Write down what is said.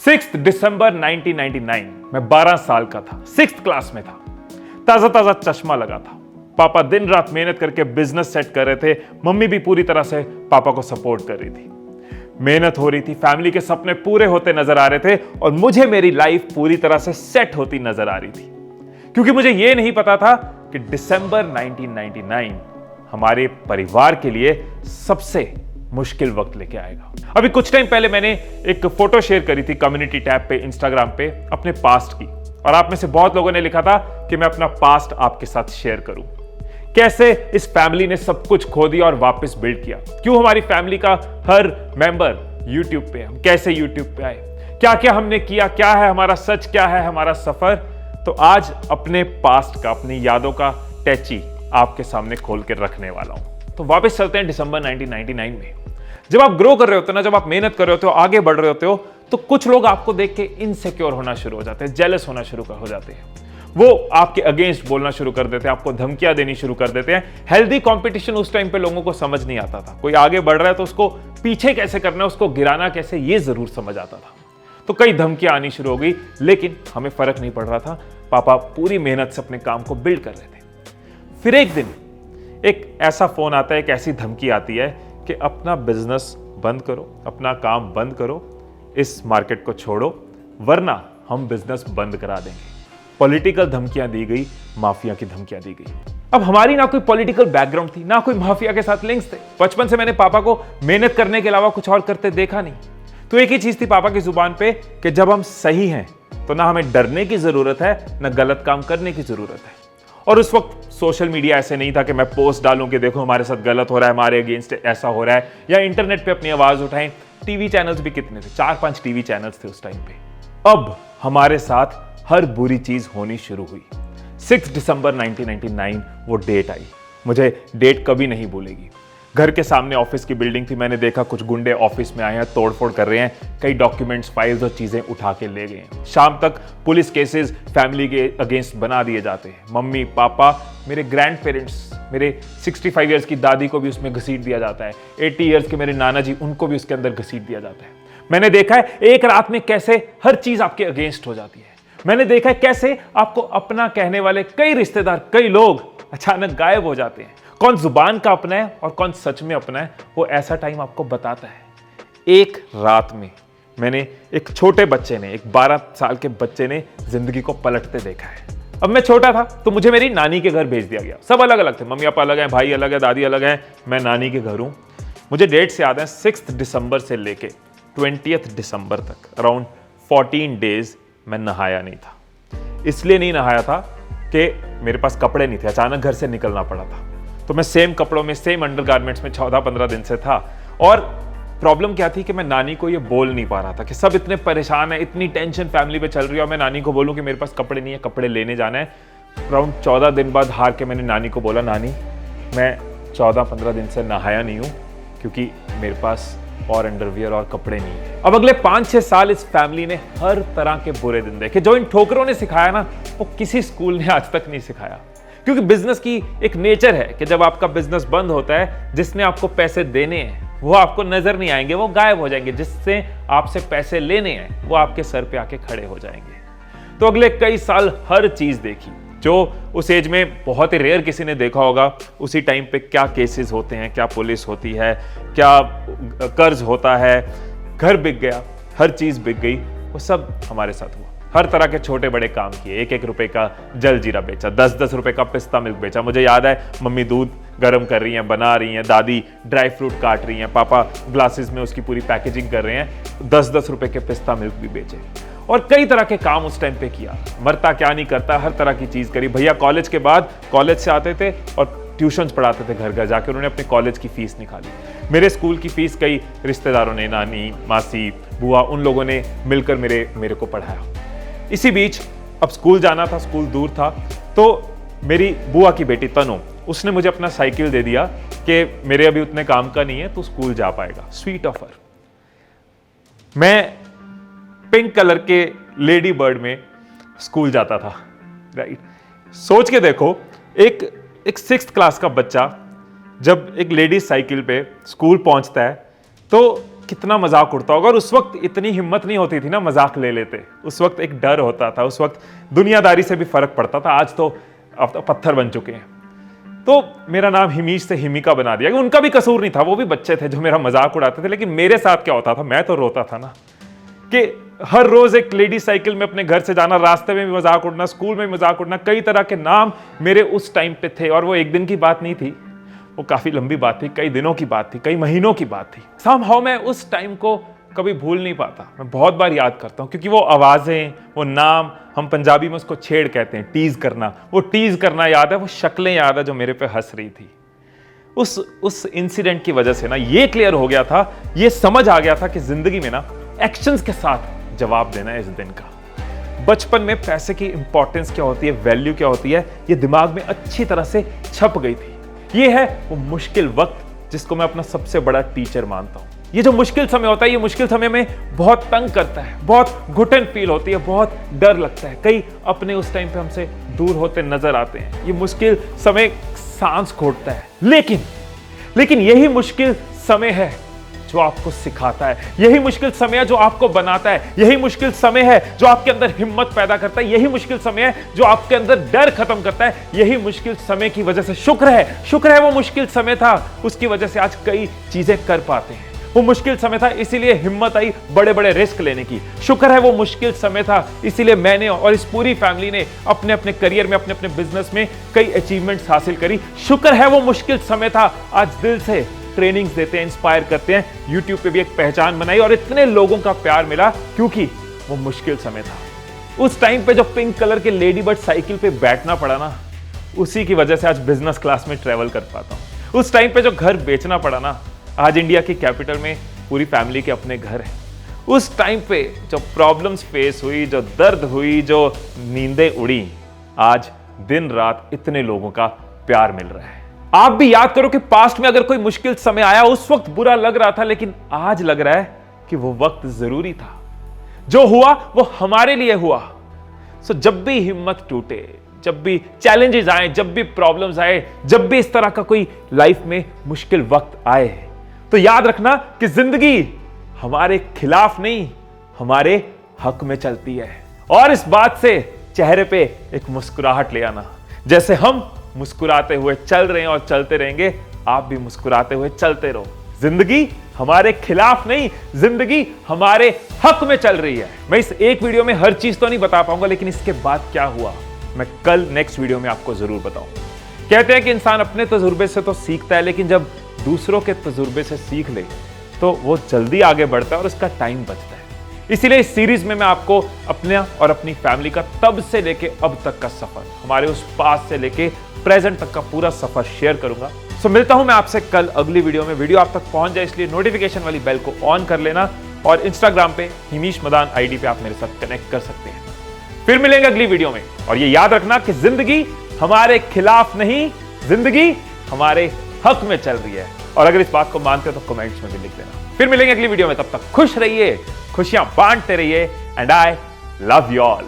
6 दिसंबर 1999 मैं 12 साल का था, 6th क्लास में था। ताजा ताजा चश्मा लगा था। पापा दिन रात मेहनत करके बिजनेस सेट कर रहे थे। मम्मी भी पूरी तरह से पापा को सपोर्ट कर रही थी। मेहनत हो रही थी, फैमिली के सपने पूरे होते नजर आ रहे थे और मुझे मेरी लाइफ पूरी तरह से सेट होती नजर आ रही थी, क्योंकि मुझे यह नहीं पता था कि दिसंबर 1999 हमारे परिवार के लिए सबसे मुश्किल वक्त लेके आएगा। अभी कुछ टाइम पहले मैंने एक फोटो शेयर करी थी कम्युनिटी टैब पे, इंस्टाग्राम पे, अपने पास्ट की, और आप में से बहुत लोगों ने लिखा था कि मैं अपना पास्ट आपके साथ शेयर करूं। कैसे इस फैमिली ने सब कुछ खो दिया और वापस बिल्ड किया, क्यों हमारी फैमिली का हर मेंबर यूट्यूब पे, हम कैसे यूट्यूब पे आए, क्या क्या हमने किया, क्या है हमारा सच, क्या है हमारा सफर। तो आज अपने पास्ट का, अपनी यादों का टैची आपके सामने खोल के रखने वाला हूं। तो वापस चलते हैं दिसंबर 1999 में। जब आप ग्रो कर रहे होते हो ना, जब आप मेहनत कर रहे होते हो, आगे बढ़ रहे होते हो, तो कुछ लोग आपको देख के इनसिक्योर होना शुरू हो जाते हैं, जेलस होना शुरू हो जाते हैं। वो आपके अगेंस्ट बोलना शुरू कर देते हैं, आपको धमकियां देनी शुरू कर देते हैं। हेल्दी कंपटीशन उस टाइम पे लोगों को समझ नहीं आता था। कोई आगे बढ़ रहा है तो उसको पीछे कैसे करना है, उसको गिराना कैसे, ये जरूर समझ आता था। तो कई धमकियां आनी शुरू हो गई, लेकिन हमें फर्क नहीं पड़ रहा था। पापा पूरी मेहनत से अपने काम को बिल्ड कर रहे थे। फिर एक दिन एक ऐसा फोन आता है, एक ऐसी धमकी आती है कि अपना बिजनेस बंद करो, अपना काम बंद करो, इस मार्केट को छोड़ो, वरना हम बिजनेस बंद करा देंगे। पॉलिटिकल धमकियां दी गई, माफिया की धमकियां दी गई। अब हमारी ना कोई पॉलिटिकल बैकग्राउंड थी, ना कोई माफिया के साथ लिंक्स थे। बचपन से मैंने पापा को मेहनत करने के अलावा कुछ और करते देखा नहीं। तो एक ही चीज थी पापा की जुबान पे कि जब हम सही हैं तो ना हमें डरने की जरूरत है, ना गलत काम करने की जरूरत है। और उस वक्त सोशल मीडिया ऐसे नहीं था कि मैं पोस्ट डालूं कि देखो हमारे साथ गलत हो रहा है, हमारे अगेंस्ट ऐसा हो रहा है, या इंटरनेट पे अपनी आवाज उठाएं। टीवी चैनल्स भी कितने थे, 4-5 टीवी चैनल्स थे उस टाइम पे। अब हमारे साथ हर बुरी चीज होनी शुरू हुई। 6 दिसंबर 1999 वो डेट आई, मुझे डेट कभी नहीं भूलेगी। घर के सामने ऑफिस की बिल्डिंग थी। मैंने देखा कुछ गुंडे ऑफिस में आए हैं, तोड़फोड़ कर रहे हैं, कई डॉक्यूमेंट्स, फाइल्स और चीजें उठा के ले गए हैं। शाम तक पुलिस केसेस फैमिली के अगेंस्ट बना दिए जाते हैं। मम्मी, पापा, मेरे ग्रैंड पेरेंट्स, मेरे 65 ईयर्स की दादी को भी उसमें घसीट दिया जाता है। 80 ईयर्स के मेरे नाना जी, उनको भी उसके अंदर घसीट दिया जाता है। मैंने देखा है एक रात में कैसे हर चीज आपके अगेंस्ट हो जाती है। मैंने देखा है कैसे आपको अपना कहने वाले कई रिश्तेदार, कई लोग अचानक गायब हो जाते हैं। कौन जुबान का अपना है और कौन सच में अपना है, वो ऐसा टाइम आपको बताता है। एक रात में मैंने एक छोटे बच्चे ने, एक 12 साल के बच्चे ने जिंदगी को पलटते देखा है। अब मैं छोटा था तो मुझे मेरी नानी के घर भेज दिया गया। सब अलग अलग थे, मम्मी पापा अलग हैं, भाई अलग है, दादी अलग है, मैं नानी के घर हूं। मुझे डेट से याद है, 6 दिसंबर से लेके 20 दिसंबर तक अराउंड 14 डेज मैं नहाया नहीं था। इसलिए नहीं नहाया था कि मेरे पास कपड़े नहीं थे, अचानक घर से निकलना पड़ा था। तो मैं सेम कपड़ों में, सेम अंडरगारमेंट्स में 14-15 दिन से था। और प्रॉब्लम क्या थी कि मैं नानी को ये बोल नहीं पा रहा था कि सब इतने परेशान है, इतनी टेंशन फैमिली पे चल रही है, और मैं नानी को बोलूं कि मेरे पास कपड़े नहीं है, कपड़े लेने जाना है। अराउंड 14 दिन बाद हार के मैंने नानी को बोला, नानी मैं 14-15 दिन से नहाया नहीं हूं क्योंकि मेरे पास और अंडरवियर और कपड़े नहीं थे। अब अगले 5-6 साल इस फैमिली ने हर तरह के बुरे दिन देखे। जो इन ठोकरों ने सिखाया ना, वो किसी स्कूल ने आज तक नहीं सिखाया। क्योंकि बिजनेस की एक नेचर है कि जब आपका बिजनेस बंद होता है, जिसने आपको पैसे देने हैं वो आपको नजर नहीं आएंगे, वो गायब हो जाएंगे। जिससे आपसे पैसे लेने हैं वो आपके सर पे आके खड़े हो जाएंगे। तो अगले कई साल हर चीज देखी जो उस एज में बहुत ही रेयर किसी ने देखा होगा। उसी टाइम पे क्या केसेस होते हैं, क्या पुलिस होती है, क्या कर्ज होता है, घर बिक गया, हर चीज बिक गई, वो सब हमारे साथ हुआ। हर तरह के छोटे बड़े काम किए, 1-1 रुपए का जलजीरा बेचा, 10-10 रुपए का पिस्ता मिल्क बेचा। मुझे याद है मम्मी दूध गर्म कर रही हैं, बना रही हैं, दादी ड्राई फ्रूट काट रही हैं, पापा ग्लासेस में उसकी पूरी पैकेजिंग कर रहे हैं। 10-10 रुपए के पिस्ता मिल्क भी बेचे और कई तरह के काम उस टाइम पे किया। मरता क्या नहीं करता, हर तरह की चीज करी। भैया कॉलेज के बाद कॉलेज से आते थे और ट्यूशंस पढ़ाते थे घर घर जाके। उन्होंने अपने कॉलेज की फीस निकाली। मेरे स्कूल की फीस कई रिश्तेदारों ने, नानी, मासी, बुआ, उन लोगों ने मिलकर मेरे को पढ़ाया। इसी बीच अब स्कूल जाना था, स्कूल दूर था, तो मेरी बुआ की बेटी तनु, उसने मुझे अपना साइकिल दे दिया कि मेरे अभी उतने काम का नहीं है, तो स्कूल जा पाएगा। Sweet offer. मैं पिंक कलर के लेडी बर्ड में स्कूल जाता था, राइट। सोच के देखो, एक 6th क्लास का बच्चा जब एक लेडीज साइकिल पे स्कूल पहुंचता है तो कितना मजाक उड़ता होगा। और उस वक्त इतनी हिम्मत नहीं होती थी ना मजाक ले लेते, उस वक्त एक डर होता था, उस वक्त दुनियादारी से भी फर्क पड़ता था। आज तो अब तो पत्थर बन चुके हैं। तो मेरा नाम हिमीश से हिमिका बना दिया। उनका भी कसूर नहीं था, वो भी बच्चे थे जो मेरा मजाक उड़ाते थे। लेकिन मेरे साथ क्या होता था, मैं तो रोता था ना कि हर रोज एक लेडी साइकिल में अपने घर से जाना, रास्ते में भी मजाक उड़ना, स्कूल में भी मजाक उड़ना, कई तरह के नाम मेरे उस टाइम पे थे। और वो एक दिन की बात नहीं थी, वो काफी लंबी बात थी, कई दिनों की बात थी, कई महीनों की बात थी। समहाउ मैं उस टाइम को कभी भूल नहीं पाता। मैं बहुत बार याद करता हूं, क्योंकि वो आवाजें, वो नाम, हम पंजाबी में उसको छेड़ कहते हैं, टीज करना, वो टीज करना याद है, वो शक्लें याद है जो मेरे पे हंस रही थी। उस इंसिडेंट की वजह से ना ये क्लियर हो गया था, ये समझ आ गया था कि जिंदगी में ना एक्शंस के साथ जवाब देना है इस दिन का। बचपन में पैसे की इंपॉर्टेंस क्या होती है, वैल्यू क्या होती है, ये दिमाग में अच्छी तरह से छप गई थी। ये है वो मुश्किल वक्त जिसको मैं अपना सबसे बड़ा टीचर मानता हूं। ये जो मुश्किल समय होता है, ये मुश्किल समय में बहुत तंग करता है, बहुत घुटन फील होती है, बहुत डर लगता है। कई अपने उस टाइम पे हमसे दूर होते नजर आते हैं। ये मुश्किल समय सांस घोटता है, लेकिन यही मुश्किल समय है जो आपको सिखाता है, यही मुश्किल समय है जो आपको बनाता है, यही मुश्किल समय है जो आपके अंदर हिम्मत पैदा करता है, यही मुश्किल समय है जो आपके अंदर डर खत्म करता है। यही मुश्किल समय की वजह से शुक्र है वो मुश्किल समय था, उसकी वजह से आज कई चीजें कर पाते हैं। वो मुश्किल समय था, इसीलिए हिम्मत आई बड़े बड़े रिस्क लेने की। शुक्र है वो मुश्किल समय था, इसीलिए मैंने और इस पूरी फैमिली ने अपने अपने करियर में, अपने अपने बिजनेस में कई अचीवमेंट्स हासिल करी। शुक्र है वो मुश्किल समय था, आज दिल से ट्रेनिंग्स देते हैं, इंस्पायर करते हैं, यूट्यूब पे भी एक पहचान बनाई और इतने लोगों का प्यार मिला, क्योंकि वो मुश्किल समय था। उस टाइम पे जो पिंक कलर के लेडी बर्ड साइकिल पे बैठना पड़ा ना, उसी की वजह से आज बिजनेस क्लास में ट्रेवल कर पाता हूं। उस टाइम पे जो घर बेचना पड़ा ना, आज इंडिया की कैपिटल में पूरी फैमिली के अपने घर हैं। उस टाइम पे जो प्रॉब्लम्स फेस हुई, जो दर्द हुई, जो नींदें उड़ी, आज दिन रात इतने लोगों का प्यार मिल रहा है। आप भी याद करो कि पास्ट में अगर कोई मुश्किल समय आया, उस वक्त बुरा लग रहा था, लेकिन आज लग रहा है कि वो वक्त जरूरी था। जो हुआ वो हमारे लिए हुआ। सो जब भी हिम्मत टूटे, जब भी चैलेंजेस आए, जब भी प्रॉब्लम्स आए, जब भी इस तरह का कोई लाइफ में मुश्किल वक्त आए, तो याद रखना कि जिंदगी हमारे खिलाफ नहीं, हमारे हक में चलती है। और इस बात से चेहरे पे एक मुस्कुराहट ले आना। जैसे हम मुस्कुराते हुए चल रहे हैं और चलते रहेंगे, आप भी मुस्कुराते हुए चलते रहो। जिंदगी हमारे खिलाफ नहीं, जिंदगी हमारे हक में चल रही है। मैं इस एक वीडियो में हर चीज तो नहीं बता पाऊंगा, लेकिन इसके बाद क्या हुआ मैं कल नेक्स्ट वीडियो में आपको जरूर बताऊंगा। कहते हैं कि इंसान अपने तजुर्बे से तो सीखता है, लेकिन जब दूसरों के तजुर्बे से सीख ले तो वो जल्दी आगे बढ़ता है और उसका टाइम बचता है। इसीलिए इस सीरीज में मैं आपको अपने और अपनी फैमिली का तब से लेके अब तक का सफर, हमारे उस पास से लेके प्रेजेंट तक का पूरा सफर शेयर करूंगा। सो मिलता हूं मैं आपसे कल अगली वीडियो में। वीडियो आप तक पहुंच जाए इसलिए नोटिफिकेशन वाली बेल को ऑन कर लेना, और इंस्टाग्राम पे हिमीश मदान आईडी पे आप मेरे साथ कनेक्ट कर सकते हैं। फिर मिलेंगे अगली वीडियो में, और ये याद रखना कि जिंदगी हमारे खिलाफ नहीं, जिंदगी हमारे हक में चल रही है। और अगर इस बात को मानते हो तो कमेंट्स में भी लिख देना। फिर मिलेंगे अगली वीडियो में, तब तक खुश रहिए, खुशियां बांटते रहिए, and I love you all.